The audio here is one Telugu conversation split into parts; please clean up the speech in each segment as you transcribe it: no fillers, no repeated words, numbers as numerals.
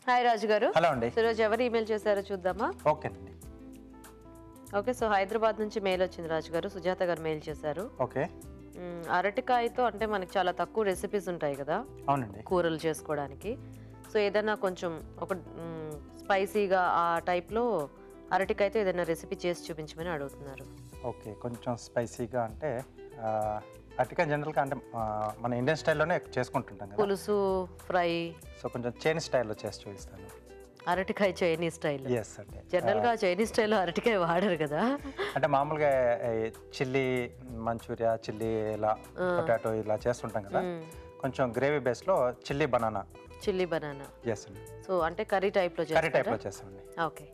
హాయ్ రాజు గారు. హలో అండి. ఈరోజు ఎవరు ఈమెయిల్ చేశారో చూద్దామా? ఓకేనండి. ఓకే, సో హైదరాబాద్ నుంచి మెయిల్ వచ్చింది రాజు గారు. సుజాత గారు మెయిల్ చేశారు. ఓకే. అరటికాయతో అంటే మనకి చాలా తక్కువ రెసిపీస్ ఉంటాయి కదా అవునండి. కూరలు చేసుకోవడానికి. సో ఏదైనా కొంచెం ఒక స్పైసీగా ఆ టైప్లో అరటికాయతో ఏదైనా రెసిపీ చేసి చూపించమని అడుగుతున్నారు. ఓకే, కొంచెం స్పైసీగా అంటే అరటికాయ జనరల్గా అంటే మన ఇండియన్ స్టైల్లోనే చేసుకుంటుంటాం కదా, పులుసు ఫ్రై. సో కొంచెం చైనీస్ స్టైల్లో చేసి చూపిస్తాను. అరటికాయ చైనీస్ స్టైల్. ఎస్ అంటే జనరల్గా చైనీస్ స్టైల్లో అరటికాయ వాడరు కదా. అంటే మామూలుగా చిల్లీ మంచూరియా, చిల్లీ ఇలా పొటాటో ఇలా చేస్తుంటాం కదా, కొంచెం గ్రేవీ బేస్లో చిల్లీ బనానా. ఎస్ అండి. సో అంటే కర్రీ టైప్లో చేస్తామండి. ఓకే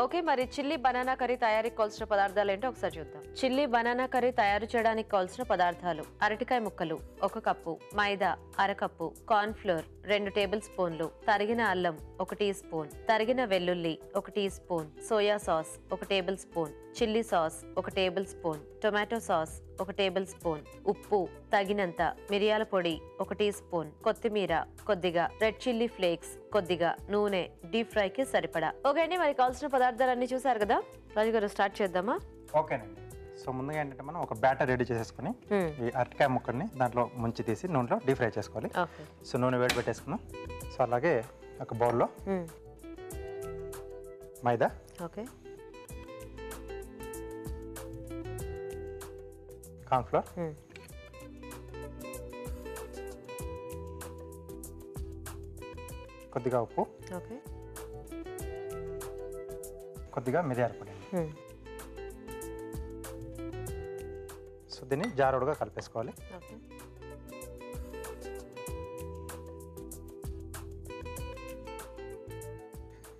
ఓకే, మరి చిల్లీ బనానా కర్రీ తయారీకి కావాల్సిన పదార్థాలు ఏంటో ఒకసారి చూద్దాం. చిల్లీ బనానా కర్రీ తయారు చేయడానికి కావాల్సిన పదార్థాలు: అరటికాయ ముక్కలు 1 కప్పు, మైదా 1/2 కప్పు, కార్న్ ఫ్లోర్ 2 టేబుల్ స్పూన్లు, తరిగిన అల్లం 1 టీ స్పూన్, తరిగిన వెల్లుల్లి 1 teaspoon, soya sauce 1 tablespoon, chilli sauce 1 tablespoon, tomato sauce 1 tablespoon, ఉప్పు తగినంత, మిరియాల పొడి 1 టీ స్పూన్, కొత్తిమీర కొద్దిగా, రెడ్ చిల్లీ ఫ్లేక్స్ కొద్దిగా, నూనె డీప్ ఫ్రై కి సరిపడా. ఓకే అండి, మరి కావాల్సిన పదార్థాలన్నీ చూసారు కదా. రాజుగారు స్టార్ట్ చేద్దామా? ఓకేనండి. సో ముందుగా ఏంటంటే మనం ఒక బ్యాటర్ రెడీ చేసేసుకుని ఈ అరటికాయ ముక్కల్ని దాంట్లో ముంచి తీసి నూనెలో డీప్ ఫ్రై చేసుకోవాలి. సో నూనె వేడి పెట్టేసుకున్నాం. సో అలాగే ఒక బౌల్లో మైదా, ఓకే, కార్న్ ఫ్లోర్, కొద్దిగా ఉప్పు, ఓకే, కొద్దిగా మిరియాల పొడి. సో దీన్ని జారుడుగా కలిపేసుకోవాలి. ఓకే.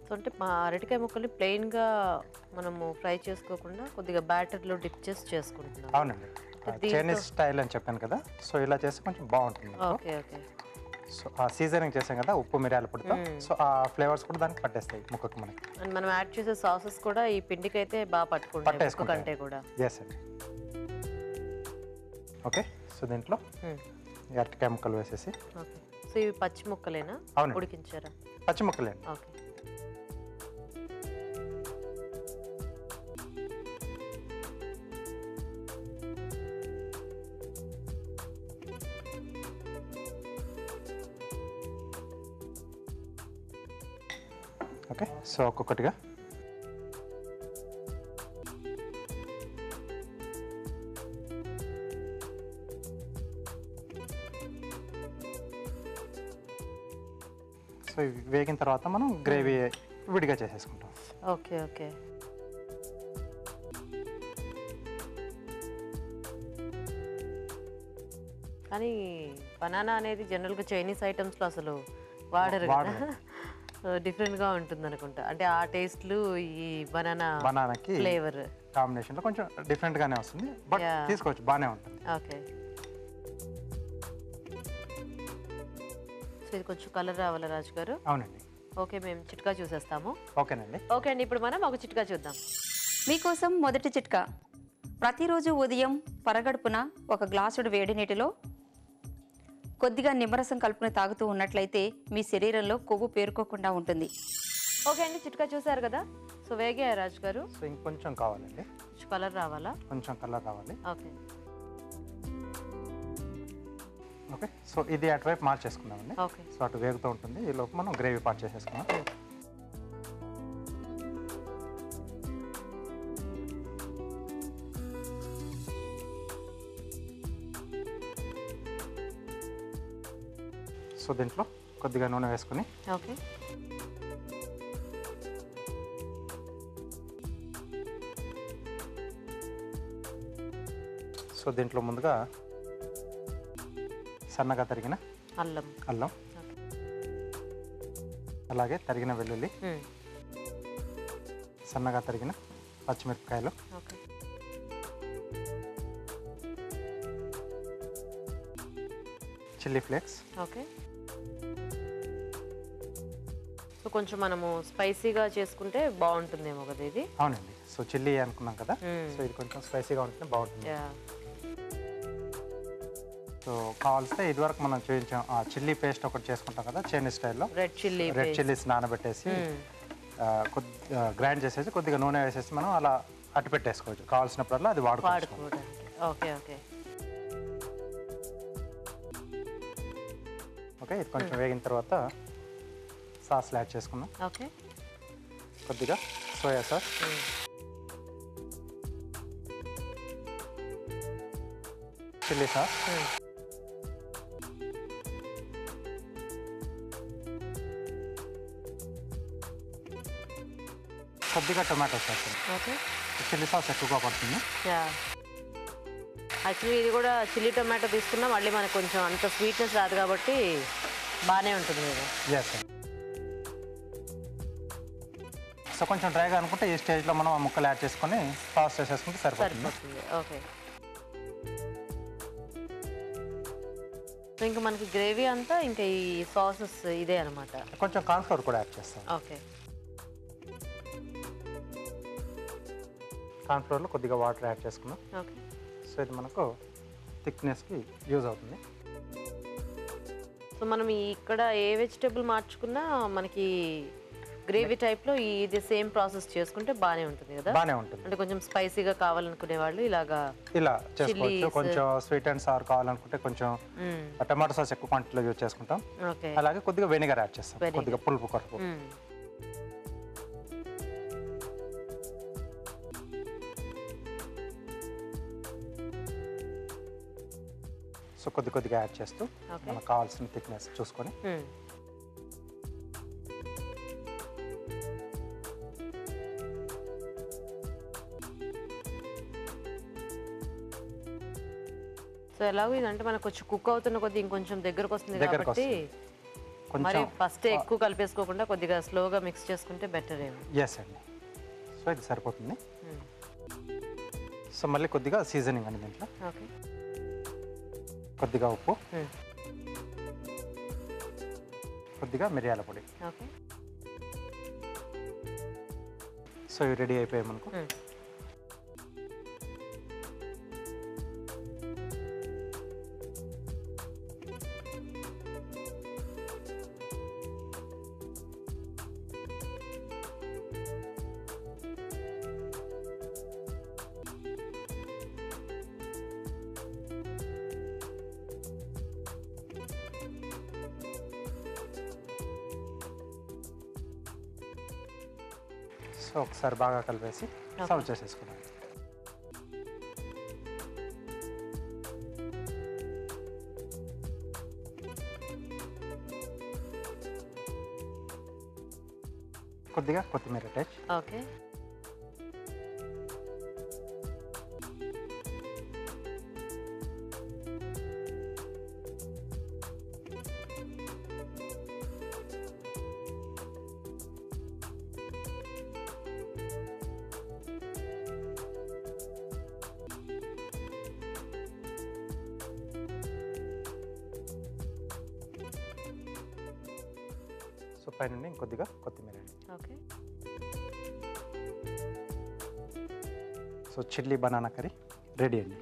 సో అంటే మా అరటికాయ ముక్కల్ని ప్లెయిన్ గా మనము ఫ్రై చేసుకోకుండా కొద్దిగా బ్యాటర్ లో డిప్ చేసి చేసుకుంటున్నాం. అవునండి, చైనీస్ స్టైల్ అని చెప్పాను కదా, సో ఇలా చేస్తే కొంచెం బాగుంటుంది. Okay okay. సో ఆ సీజనింగ్ చేసాం కదా ఉప్పు మిరియాల పొడితో, సో ఆ ఫ్లేవర్స్ కూడా దానికి పట్టేస్తాయి ముక్కకి మనకి. అండ్ మనం యాడ్ చేసే సాసెస్ కూడా ఈ పిండికి అయితే బాగా పట్టుకుంటాయి కంటే కూడా. ఎస్ అండి. ఓకే, సో దీంట్లో అరటికాయ ముక్కలు వేసేసి. ఓకే, సో ఇవి పచ్చి ముక్కలేనా? అవును, ఉడికించారా? పచ్చి ముక్కలేండి. ఓకే. ఓకే, సో ఒక్కొక్కటిగా సో ఇవి వేగిన తర్వాత మనం గ్రేవీ విడిగా చేసేసుకుంటాం. Okay okay. కానీ బనానా అనేది జనరల్గా చైనీస్ ఐటమ్స్లో అసలు వాడరు కదా, డిఫరెంట్గా ఉంటుంది అనుకుంటా. అంటే ఆ టేస్ట్లు ఈ బనానాకి ఫ్లేవర్ కాంబినేషన్లో కొంచెం డిఫరెంట్గానే వస్తుంది, బట్ తీసుకోవచ్చు, బాగానే ఉంటుంది. ఓకే. సో ఇది కొంచెం కలర్ రావాలా రాజు గారు? అవునండి. ఓకే, మేము చిట్కా చూసేస్తాము. ఓకేనండి. ఓకే అండి, ఇప్పుడు మనం ఒక చిట్కా చూద్దాం. మీకోసం మొదటి చిట్కా: ప్రతిరోజు ఉదయం పరగడుపున 1 గ్లాసుడు వేడి నీటిలో కొద్దిగా నిమ్మరసం కలుపుకుని తాగుతూ ఉన్నట్లయితే మీ శరీరంలో కొవ్వు పేరుకోకుండా ఉంటుంది. ఓకే అండి, చిట్కా చూసారు కదా. సో వేగే రాజు గారు. సో ఇంకొంచెం కావాలండి, కొంచెం కలర్ రావాలా? కొంచెం కలర్ రావాలి. ఓకే ఓకే, సో ఇది అటువైపు మార్చేసుకుందామండి. ఓకే. సో అటు వేగుతూ ఉంటుంది, ఈ లోపు మనం గ్రేవీ పార్ట్ చేసేసుకున్నాం. సో దీంట్లో కొద్దిగా నూనె వేసుకుని, ఓకే, సో దీంట్లో ముందుగా సన్నగా తరిగిన అల్లం, అలాగే తరిగిన వెల్లుల్లి, సన్నగా తరిగిన పచ్చిమిరపకాయలు, చిల్లీ ఫ్లేక్స్. ఓకే. సో కొంచెం మనము స్పైసీగా చేసుకుంటే బాగుంటుందేమో కదా ఇది. అవునండి, సో చిల్లీ అనుకున్నాం కదా, సో ఇది కొంచెం స్పైసీగా ఉంటే బాగుంటుంది. సో కావాల్స్తే ఇదివరకు మనం చూపించాం ఆ చిల్లీ పేస్ట్ ఒకటి చేసుకుంటాం కదా చైనీస్ స్టైల్లో. రెడ్ చిల్లీస్ నానబెట్టేసి గ్రైండ్ చేసేసి కొద్దిగా నూనె వేసేసి మనం అలా అట్టు పెట్టేసుకోవచ్చు. కావాల్సినప్పుడల్లా అది వాడుకోవచ్చు. ఓకే ఓకే ఓకే, ఇది కొంచెం వేగిన తర్వాత సాస్లు యాడ్ చేసుకున్నాం. ఓకే, కొద్దిగా సోయా సాస్, చిల్లీ సాస్, కొద్దిగా tomato sauce. Okay, chilli sauce ఎక్కువగా పడుతుంది. యాక్చువల్లీ ఇది కూడా చిల్లీ టొమాటో తీసుకున్నా మళ్ళీ మనకు కొంచెం అంత స్వీట్నెస్ రాదు కాబట్టి బాగానే ఉంటుంది ఇది. ఎస్. సో కొంచెం డ్రైగా అనుకుంటే ఈ స్టేజ్లో మనం ఆ ముక్కలు యాడ్ చేసుకొని సాస్ చేసేసుకుంటే సరిపోతుంది. ఓకే, సో ఇంకా మనకి గ్రేవీ అంతా ఇంకా ఈ సాసెస్ ఇదే అనమాట. కొంచెం కార్న్ఫ్లోర్ కూడా యాడ్ చేస్తాం. ఓకే, కార్న్ఫ్లోర్లో కొద్దిగా వాటర్ యాడ్ చేసుకున్నాం. ఓకే, సో ఇది మనకు థిక్నెస్కి యూజ్ అవుతుంది. సో మనం ఇక్కడ ఏ వెజిటేబుల్ మార్చుకున్నా మనకి గ్రేవీ టైప్లో ఇది సేమ్ ప్రాసెస్ చేసుకుంటే బాగానే ఉంటుంది కదా. బాగానే ఉంటుంది. అంటే కొంచెం స్పైసీగా కావాలనుకునే వాళ్ళు ఇలా చేసుకోవచ్చు. కొంచెం స్వీట్ అండ్ సార్ కావాలనుకుంటే కొంచెం టమాటో సాస్ ఎక్కువ క్వాంటిటీలో యూజ్ చేసుకుంటాం. అలాగే కొద్దిగా వెనిగర్ యాడ్ చేస్తాం, కొద్దిగా పులుపు కొరకు. సో కొద్దిగా యాడ్ చేస్తూ మనకు కావాల్సిన థిక్నెస్ చూసుకొని సో ఎలాగో ఇదంటే మనకు కొంచెం కుక్ అవుతున్న కొద్ది ఇంకొంచెం దగ్గరకు వస్తుంది కాబట్టి మరి ఫస్ట్ ఎక్కువ కలిపేసుకోకుండా కొద్దిగా స్లోగా మిక్స్ చేసుకుంటే బెటర్ ఏమో. ఎస్ అండి, సో ఇది సరిపోతుంది. సో మళ్ళీ కొద్దిగా సీజనింగ్ అండి దీంట్లో. ఓకే, కొద్దిగా ఉప్పు, కొద్దిగా మిరియాల పొడి. ఓకే, సో ఇవి రెడీ అయిపోయాయి మనకు. సో ఒకసారి బాగా కలిపేసి సర్వ్ చేసేసుకున్నాం. కొద్దిగా కొత్తిమీర టచ్. ఓకే, సో పైన ఇంకొద్దిగా కొత్తిమీర. Okay, so chilli banana curry ready అండి.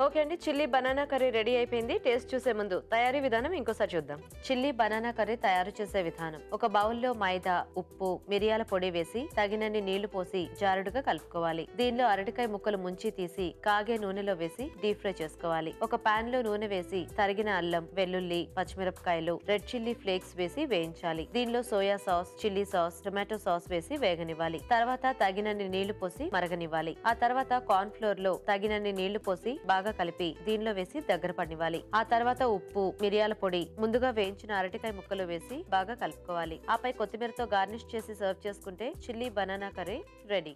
ఓకే అండి, చిల్లీ బనానా కర్రీ రెడీ అయిపోయింది. టేస్ట్ చూసే ముందు తయారీ విధానం ఇంకోసారి చూద్దాం. చిల్లీ బనానా కర్రీ తయారు చేసే విధానం: ఒక బౌల్లో మైదా, ఉప్పు, మిరియాల పొడి వేసి తగినన్ని నీళ్లు పోసి జారుడుగా కలుపుకోవాలి. దీనిలో అరటికాయ ముక్కలు ముంచి తీసి కాగే నూనెలో వేసి డీప్ ఫ్రై చేసుకోవాలి. ఒక పాన్ లో నూనె వేసి తరిగిన అల్లం, వెల్లుల్లి, పచ్చిమిరపకాయలు, రెడ్ చిల్లీ ఫ్లేక్స్ వేసి వేయించాలి. దీనిలో soya sauce, chilli sauce, tomato sauce వేసి వేగనివ్వాలి. తర్వాత తగినన్ని నీళ్లు పోసి మరగనివ్వాలి. ఆ తర్వాత కార్న్ ఫ్లోర్ లో తగినన్ని నీళ్లు పోసి బాగా కలిపి దీనిలో వేసి దగ్గర పడినివ్వాలి. ఆ తర్వాత ఉప్పు, మిరియాల పొడి, ముందుగా వేయించిన అరటికాయ ముక్కలు వేసి బాగా కలుపుకోవాలి. ఆపై కొత్తిమీరతో గార్నిష్ చేసి సర్వ్ చేసుకుంటే చిల్లీ బనానా కర్రీ రెడీ.